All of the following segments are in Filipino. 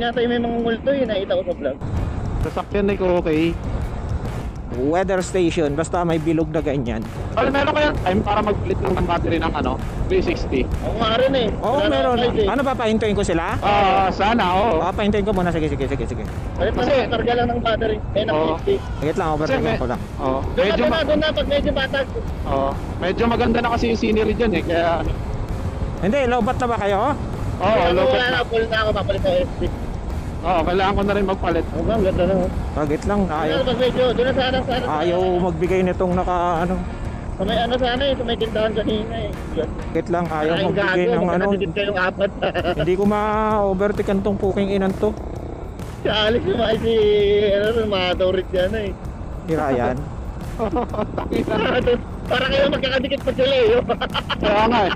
yata yung may mga multo yun, nakita ko sa vlog. Sasakyan ko okay. Weather station, basta may bilog na ganyan. Ay, meron kayang time para mag-split ng battery ng ano, 360? Ako nga rin eh. Oo, Wala na meron. akong price, eh. Ano, papahintuin ko sila? Sana, oo. Papahintuin ko muna. Sige. Palit na Kasi- karga lang ng battery. Eh, ng Oo. 50. Sige lang, overtake ko lang. Oo. Doon na, pag medyo batag. Oo. Medyo maganda na kasi yung scenery dyan eh, kaya ano. Hindi, lobat na ba kayo? Oo, lopet Wala na. na, full na ako, papalit sa SD. Oo, kailangan ko na rin magpalit. Oo nga, ang ganda na. Sagit lang, ayaw. Pag medyo, doon na sana. Ayaw magbigay nitong Sa may ano sana eh, sa may tindahan kanina eh. Yun. Sagit lang, ayaw Ay, magbigay gago, ng magkakadikit kayong apat. Hindi ko ma-overtake ang tong puking inan to. Si Alex yung ay si, mga Dorit yan eh. Tira yan. Para kayo magkakadikit pa sila eh. Kaya nga eh.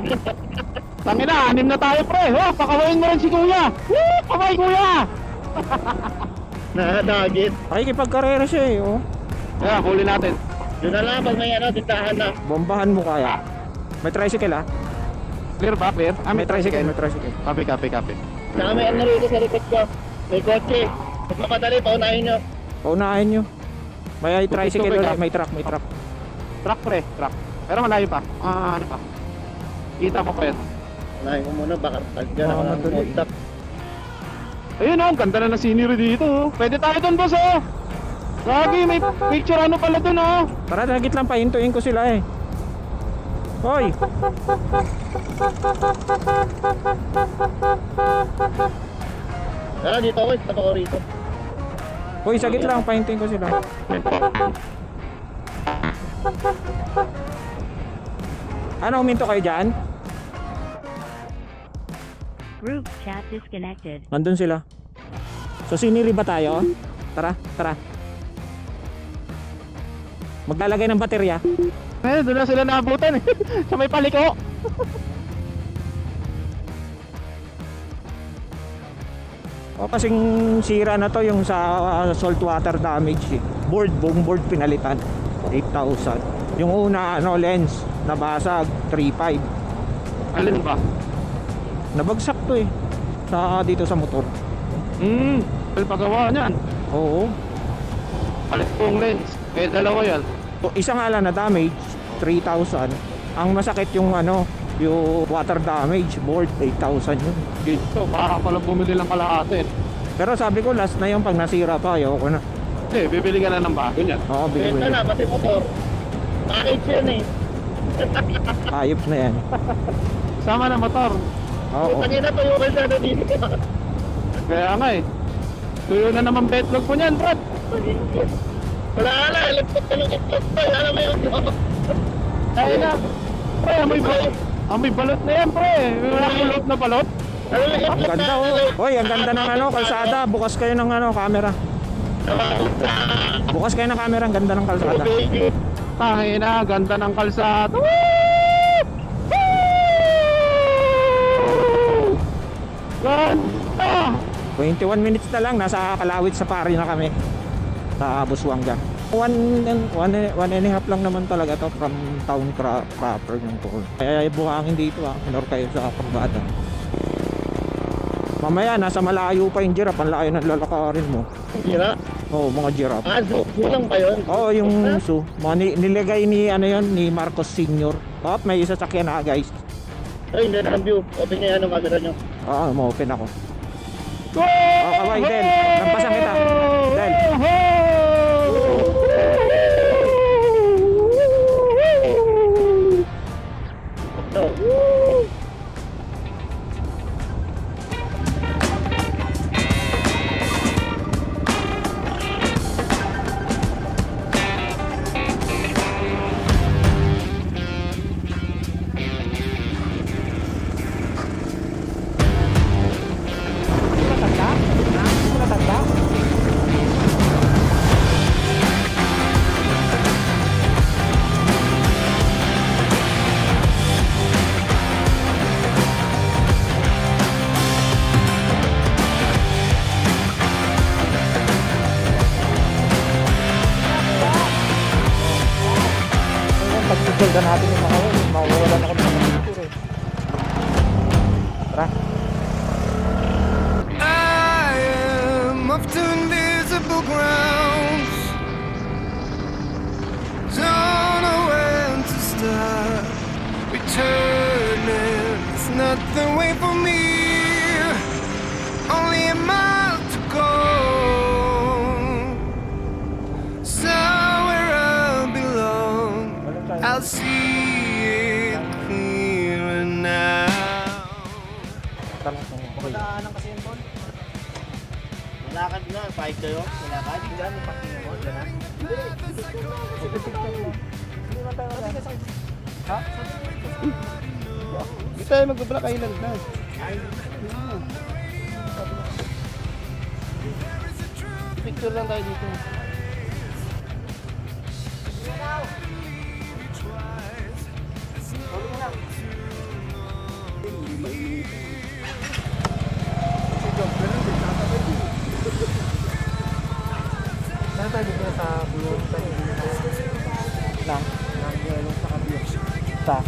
Tangina, 6 na tayo pre. Pakawain mo rin si kuya. Kaway kuya. Nakadagit. Pakikipagkarera siya eh, oh. Kaya, huli natin. Yun na lang, pag may ano, tindahan na. Bombahan mo kaya. May tricycle ah. Clear ba? Clear? May tricycle. Copy. Saka may ano rito sa likod ko. May kotse. Mas mapadali, paunahin nyo. Paunahin nyo. May tricycle Gusto ko, ulit. May truck. Truck pre, truck. Pero malayo pa. Ano pa? Kita ko pa yan. Paunahin mo muna, baka tagyan ako ng madali. moldap. Ayun ang ganda na ng scenery dito. Pwede tayo doon boss oh. Lagi may picture ano pala doon oh. Tara, sagit lang, pahintuin ko sila eh. Hoy! Tara, dito ako, stop ako rito. Hoy, sagit lang, pahintuin ko sila. Ano, uminto kayo dyan? Group chat disconnected. Nandun sila. So, siniri ba tayo? Tara. Maglalagay ng baterya. Doon na sila naabutan eh. Sa may paliko. O, kasing sira na to yung sa saltwater damage eh. Buong board pinalitan. 8,000. Yung una, lens, nabasag, 3,500. Alin ba? Nabagsak to eh. Dito sa motor. Paggawa niyan. Oo. Palit pong lens. Dalawa yan. O, isa nga lang na damage, 3,000. Ang masakit yung yung water damage, board, 8,000 yun. Dito, baka pala bumili lang kalahati. Pero sabi ko, last na yung pag nasira pa, ayoko na. Hindi, bibili ka na ng bago niyan. Oo, bili. Benta na, pati motor. Package yan eh. Ayop na yan. Sama na motor. Oo. Kanina to yung kalsada dito. Kaya nga eh. Tuyo na naman betlog po niyan, Brad. Wala na, ilagpot na lang itlog pa. Alam mo yun. Kaya na. Pre, amoy balot na yan, pre. May wala kulot na balot. Ang ganda oh. Hoy, ang ganda ng kalsada. Bukas kayo ng camera. Bukas kayo ng camera, ang ganda ng kalsada. Tangina, ganda ng kalsada. 21 minutes na lang, nasa Kalawit sa Pari na kami. Sa Busuanga. One and a half lang naman talaga to from town proper ng Tool. Kaya buhangin dito minor kayo sa pagbada. Mamaya nasa malayo pa yung giraffe, ang layo ng lalakarin mo. Gira? Oo, mga giraffe. Zoo lang ba yun? Oo, yung zoo. Nilagay ni ni Marcos Sr. May sasakyan na guys. Ay, hindi na ang view. Open niya yan ang camera nyo. Oo, ma-open ako. Kaway, Del. Lampasan kita. Del. Pag-sigil natin yung mga yun, mawawalan ako ng mga picture eh. Tara. off to invisible grounds. Don't know when to start. Returning, it's not the way for me. Only a mile to go. Somewhere I belong. I'll see it clearer now. Malakad na, pahig kayo. Malakad. Diyan, may pakinga mo. Diyan na. Ha? Hindi tayo mag-Black Island na. Picture lang tayo dito. Saan tayo dito sa bulo? Lang? Sa?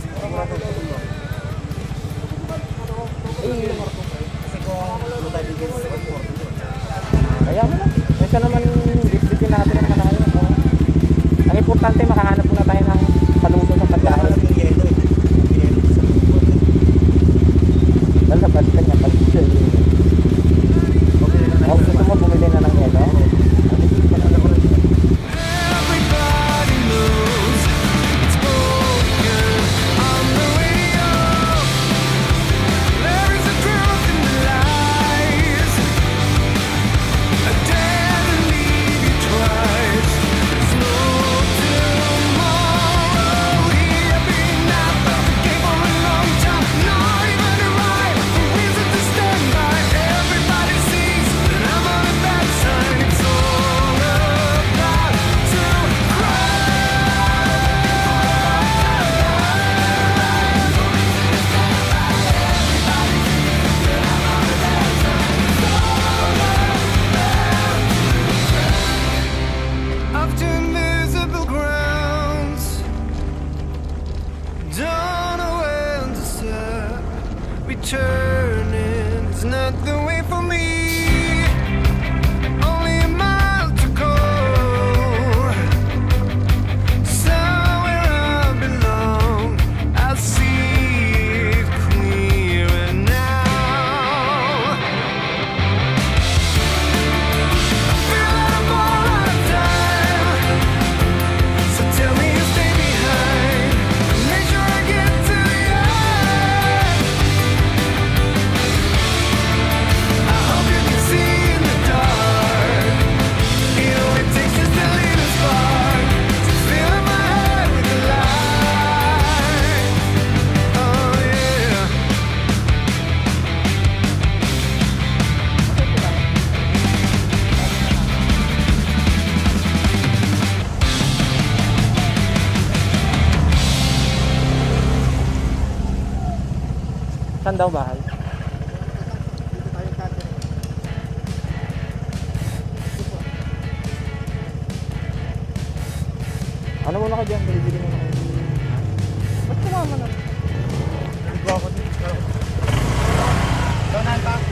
Kaya mo lang. Ito naman, bitbitin natin ang kanayo. Ang importante, makahanap muna tayo ng paluto sa pagkain. Lalabas ka niya, pag-ito. Kung gusto mo, bumili na ng yelo. Everybody knows it's broken on the way up. There is a truth in the lies. I dare to leave you twice. There's no tomorrow. Here being out of the game for a long time. Not even a rhyme, a reason to stand by. Everybody sees that I'm on a bad side. It's all about to off to invisible grounds. Don't know when to stop. Returning is not the way for me. Only a mile to go. Somewhere I belong. I'll see it clearer now. I feel like I'm all out of time. So tell me you stay behind. Make sure I get to the end. I hope you can see in the dark. It only takes just a little spark to fill my head with the light. Oh yeah. Saan daw bahay? Ano muna ka dyan? Bili-bili muna kayo. Ba't kumama na? Hindi ko ako dito. Doon pa.